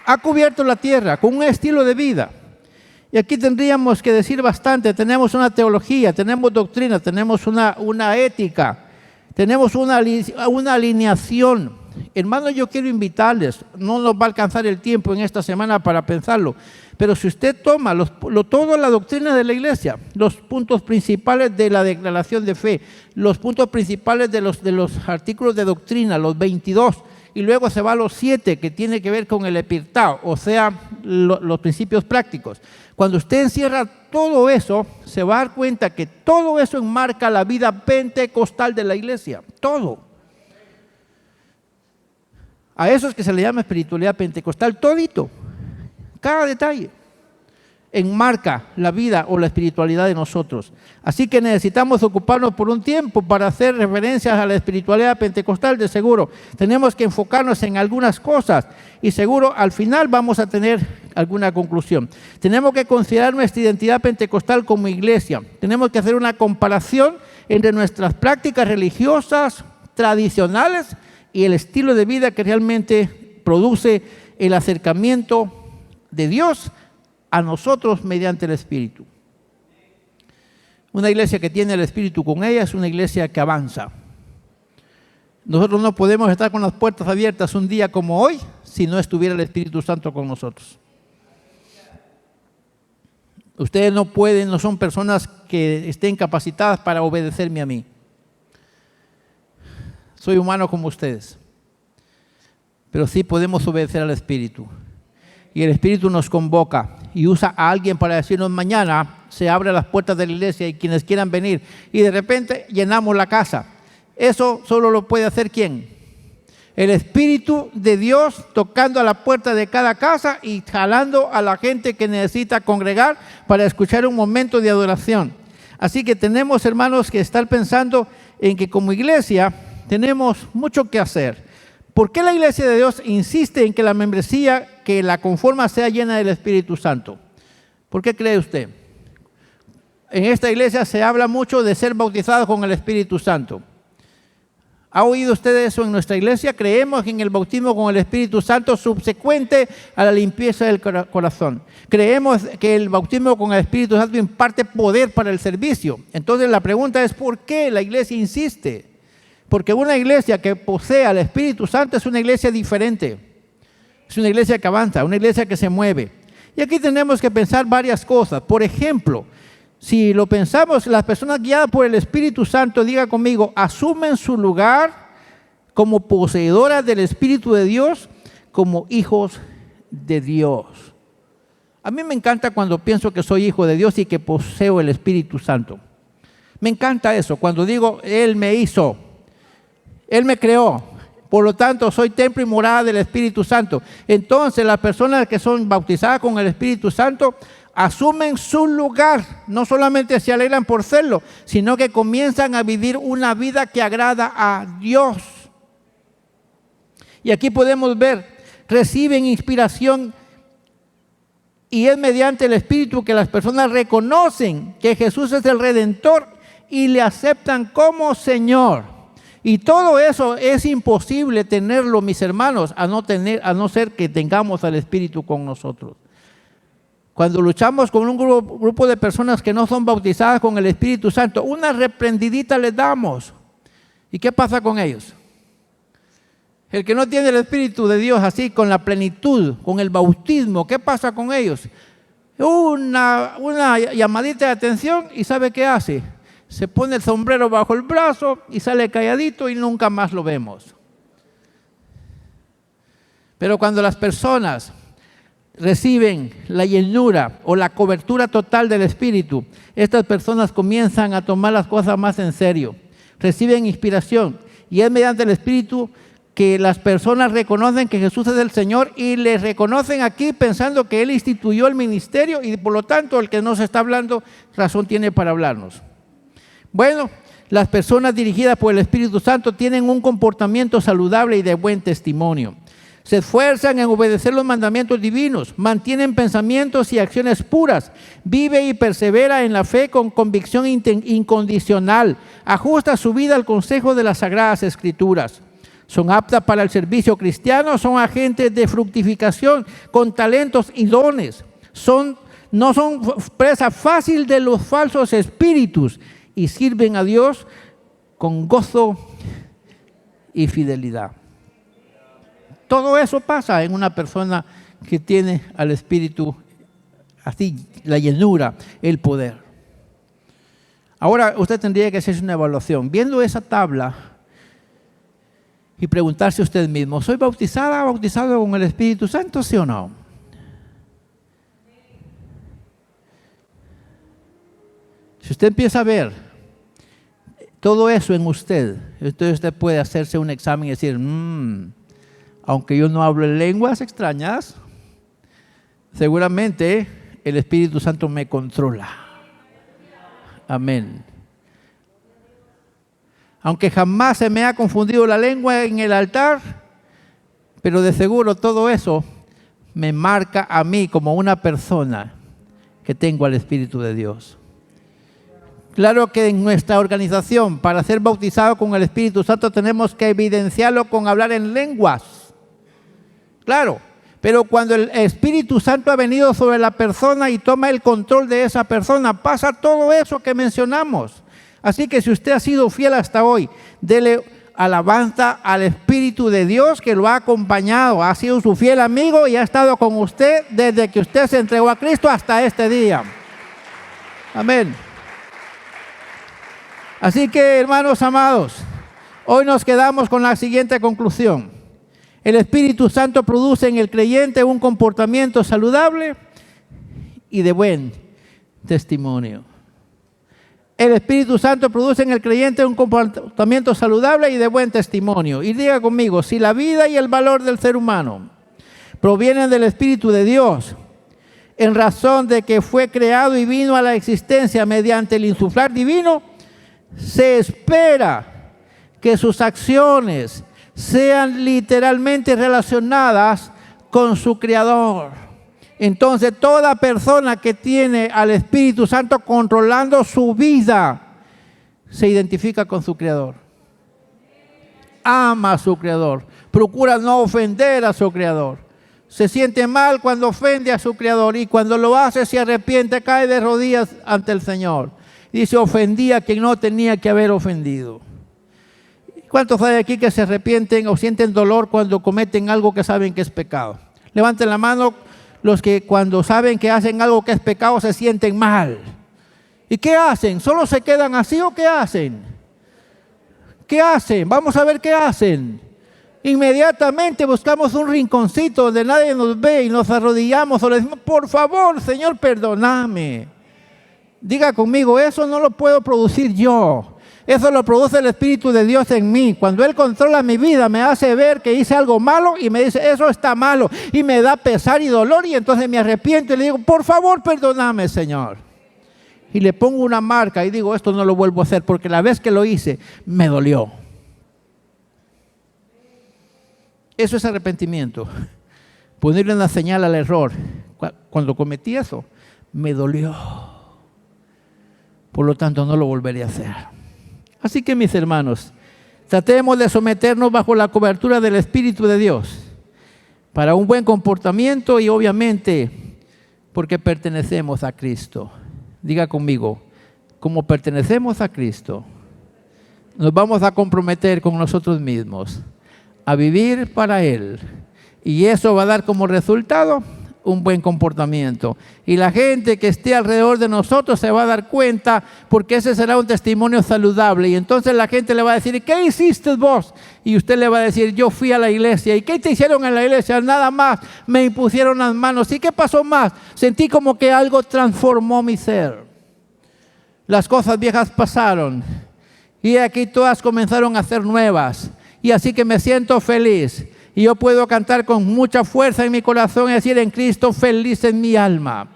Ha cubierto la tierra con un estilo de vida. Y aquí tendríamos que decir bastante. Tenemos una teología, tenemos doctrina, tenemos una ética, tenemos una alineación. Hermanos, yo quiero invitarles, no nos va a alcanzar el tiempo en esta semana para pensarlo, pero si usted toma toda la doctrina de la iglesia, los puntos principales de la declaración de fe, los puntos principales de los artículos de doctrina, los 22, y luego se va a los 7 que tiene que ver con el epirtao, o sea, los principios prácticos. Cuando usted encierra todo eso, se va a dar cuenta que todo eso enmarca la vida pentecostal de la iglesia, todo. A eso es que se le llama espiritualidad pentecostal, todito, cada detalle enmarca la vida o la espiritualidad de nosotros. Así que necesitamos ocuparnos por un tiempo para hacer referencias a la espiritualidad pentecostal, de seguro. Tenemos que enfocarnos en algunas cosas y seguro al final vamos a tener alguna conclusión. Tenemos que considerar nuestra identidad pentecostal como iglesia. Tenemos que hacer una comparación entre nuestras prácticas religiosas tradicionales y el estilo de vida que realmente produce el acercamiento de Dios a nosotros mediante el Espíritu. Una iglesia que tiene el Espíritu con ella es una iglesia que avanza. Nosotros no podemos estar con las puertas abiertas un día como hoy si no estuviera el Espíritu Santo con nosotros. Ustedes no pueden, no son personas que estén capacitadas para obedecerme a mí. Soy humano como ustedes, pero sí podemos obedecer al Espíritu. Y el Espíritu nos convoca y usa a alguien para decirnos: mañana se abren las puertas de la iglesia y quienes quieran venir, y de repente llenamos la casa. Eso solo lo puede hacer ¿quién? El Espíritu de Dios tocando a la puerta de cada casa y jalando a la gente que necesita congregar para escuchar un momento de adoración. Así que tenemos, hermanos, que estar pensando en que como iglesia tenemos mucho que hacer. ¿Por qué la iglesia de Dios insiste en que la membresía que la conforma sea llena del Espíritu Santo? ¿Por qué cree usted? En esta iglesia se habla mucho de ser bautizado con el Espíritu Santo. ¿Ha oído usted eso en nuestra iglesia? Creemos en el bautismo con el Espíritu Santo subsecuente a la limpieza del corazón. Creemos que el bautismo con el Espíritu Santo imparte poder para el servicio. Entonces la pregunta es: ¿por qué la iglesia insiste? Porque una iglesia que posee al Espíritu Santo es una iglesia diferente. Es una iglesia que avanza, una iglesia que se mueve. Y aquí tenemos que pensar varias cosas. Por ejemplo, si lo pensamos, las personas guiadas por el Espíritu Santo, diga conmigo, asumen su lugar como poseedoras del Espíritu de Dios, como hijos de Dios. A mí me encanta cuando pienso que soy hijo de Dios y que poseo el Espíritu Santo. Me encanta eso, cuando digo, Él me hizo, Él me creó, Por lo tanto, soy templo y morada del Espíritu Santo. Entonces, las personas que son bautizadas con el Espíritu Santo asumen su lugar. No solamente se alegran por serlo, sino que comienzan a vivir una vida que agrada a Dios. Y aquí podemos ver, reciben inspiración y es mediante el Espíritu que las personas reconocen que Jesús es el Redentor y le aceptan como Señor. Y todo eso es imposible tenerlo, mis hermanos, a no ser que tengamos al Espíritu con nosotros. Cuando luchamos con un grupo de personas que no son bautizadas con el Espíritu Santo, una reprendidita les damos. ¿Y qué pasa con ellos? El que no tiene el Espíritu de Dios así, con la plenitud, con el bautismo, ¿qué pasa con ellos? Una llamadita de atención y ¿sabe qué hace? Se pone el sombrero bajo el brazo y sale calladito y nunca más lo vemos. Pero cuando las personas reciben la llenura o la cobertura total del Espíritu, estas personas comienzan a tomar las cosas más en serio, reciben inspiración y es mediante el Espíritu que las personas reconocen que Jesús es el Señor y le reconocen aquí pensando que Él instituyó el ministerio y por lo tanto el que nos está hablando razón tiene para hablarnos. Bueno, las personas dirigidas por el Espíritu Santo tienen un comportamiento saludable y de buen testimonio. Se esfuerzan en obedecer los mandamientos divinos, mantienen pensamientos y acciones puras, vive y persevera en la fe con convicción incondicional, ajusta su vida al consejo de las Sagradas Escrituras. Son aptas para el servicio cristiano, son agentes de fructificación con talentos y dones. No son presa fácil de los falsos espíritus y sirven a Dios con gozo y fidelidad. Todo eso pasa en una persona que tiene al Espíritu, así, la llenura, el poder. Ahora usted tendría que hacerse una evaluación. Viendo esa tabla y preguntarse usted mismo, ¿soy bautizado con el Espíritu Santo, sí o no? Si usted empieza a ver todo eso en usted, entonces usted puede hacerse un examen y decir, aunque yo no hablo lenguas extrañas, seguramente el Espíritu Santo me controla. Amén. Aunque jamás se me ha confundido la lengua en el altar, pero de seguro todo eso me marca a mí como una persona que tengo al Espíritu de Dios. Claro que en nuestra organización, para ser bautizado con el Espíritu Santo, tenemos que evidenciarlo con hablar en lenguas. Claro, pero cuando el Espíritu Santo ha venido sobre la persona y toma el control de esa persona, pasa todo eso que mencionamos. Así que si usted ha sido fiel hasta hoy, dele alabanza al Espíritu de Dios que lo ha acompañado, ha sido su fiel amigo y ha estado con usted desde que usted se entregó a Cristo hasta este día. Amén. Así que, hermanos amados, hoy nos quedamos con la siguiente conclusión. El Espíritu Santo produce en el creyente un comportamiento saludable y de buen testimonio. El Espíritu Santo produce en el creyente un comportamiento saludable y de buen testimonio. Y diga conmigo, si la vida y el valor del ser humano provienen del Espíritu de Dios, en razón de que fue creado y vino a la existencia mediante el insuflar divino, se espera que sus acciones sean literalmente relacionadas con su Creador. Entonces, toda persona que tiene al Espíritu Santo controlando su vida, se identifica con su Creador. Ama a su Creador. Procura no ofender a su Creador. Se siente mal cuando ofende a su Creador y cuando lo hace se arrepiente, cae de rodillas ante el Señor. Dice, ofendí a quien no tenía que haber ofendido. ¿Cuántos hay aquí que se arrepienten o sienten dolor cuando cometen algo que saben que es pecado? Levanten la mano los que cuando saben que hacen algo que es pecado se sienten mal. ¿Y qué hacen? ¿Solo se quedan así o qué hacen? ¿Qué hacen? Vamos a ver qué hacen. Inmediatamente buscamos un rinconcito donde nadie nos ve y nos arrodillamos o le decimos, por favor, Señor, perdóname. Diga conmigo, eso no lo puedo producir yo. Eso lo produce el Espíritu de Dios en mí. Cuando Él controla mi vida, me hace ver que hice algo malo y me dice, eso está malo. Y me da pesar y dolor y entonces me arrepiento y le digo, por favor, perdóname, Señor. Y le pongo una marca y digo, esto no lo vuelvo a hacer porque la vez que lo hice, me dolió. Eso es arrepentimiento. Ponerle una señal al error. Cuando cometí eso, me dolió. Por lo tanto, no lo volveré a hacer. Así que, mis hermanos, tratemos de someternos bajo la cobertura del Espíritu de Dios para un buen comportamiento y obviamente porque pertenecemos a Cristo. Diga conmigo, como pertenecemos a Cristo, nos vamos a comprometer con nosotros mismos a vivir para Él. Y eso va a dar como resultado un buen comportamiento. Y la gente que esté alrededor de nosotros se va a dar cuenta porque ese será un testimonio saludable. Y entonces la gente le va a decir, ¿qué hiciste vos? Y usted le va a decir, yo fui a la iglesia. ¿Y qué te hicieron en la iglesia? Nada más, me impusieron las manos. ¿Y qué pasó más? Sentí como que algo transformó mi ser. Las cosas viejas pasaron. Y aquí todas comenzaron a ser nuevas. Y así que me siento feliz. Y yo puedo cantar con mucha fuerza en mi corazón y decir, en Cristo feliz en mi alma.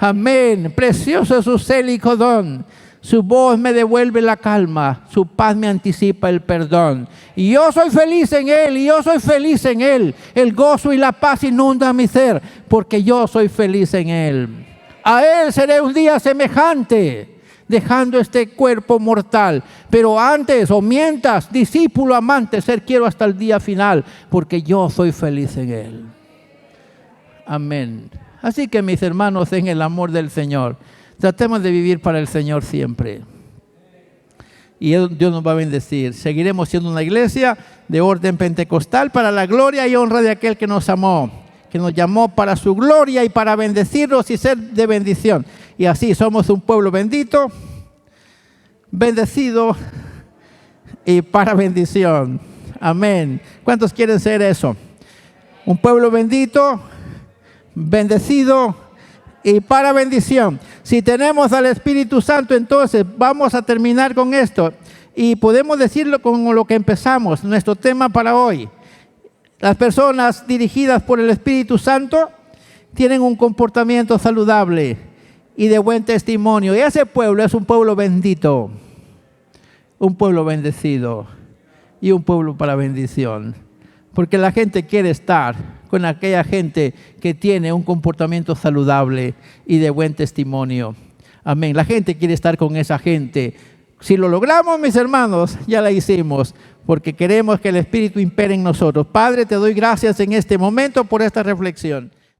Amén. Precioso es su célico don. Su voz me devuelve la calma. Su paz me anticipa el perdón. Y yo soy feliz en Él. Y yo soy feliz en Él. El gozo y la paz inunda mi ser. Porque yo soy feliz en Él. A Él seré un día semejante, dejando este cuerpo mortal. Pero antes, o mientras, discípulo amante, ser quiero hasta el día final, porque yo soy feliz en Él. Amén. Así que, mis hermanos, en el amor del Señor, tratemos de vivir para el Señor siempre. Y Dios nos va a bendecir. Seguiremos siendo una iglesia de orden pentecostal para la gloria y honra de aquel que nos amó, que nos llamó para su gloria y para bendecirnos y ser de bendición. Y así somos un pueblo bendito, bendecido y para bendición. Amén. ¿Cuántos quieren ser eso? Un pueblo bendito, bendecido y para bendición. Si tenemos al Espíritu Santo, entonces vamos a terminar con esto. Y podemos decirlo con lo que empezamos, nuestro tema para hoy. Las personas dirigidas por el Espíritu Santo tienen un comportamiento saludable y de buen testimonio. Y ese pueblo es un pueblo bendito, un pueblo bendecido y un pueblo para bendición. Porque la gente quiere estar con aquella gente que tiene un comportamiento saludable y de buen testimonio. Amén. La gente quiere estar con esa gente. Si lo logramos, mis hermanos, ya la hicimos, porque queremos que el Espíritu impere en nosotros. Padre, te doy gracias en este momento por esta reflexión.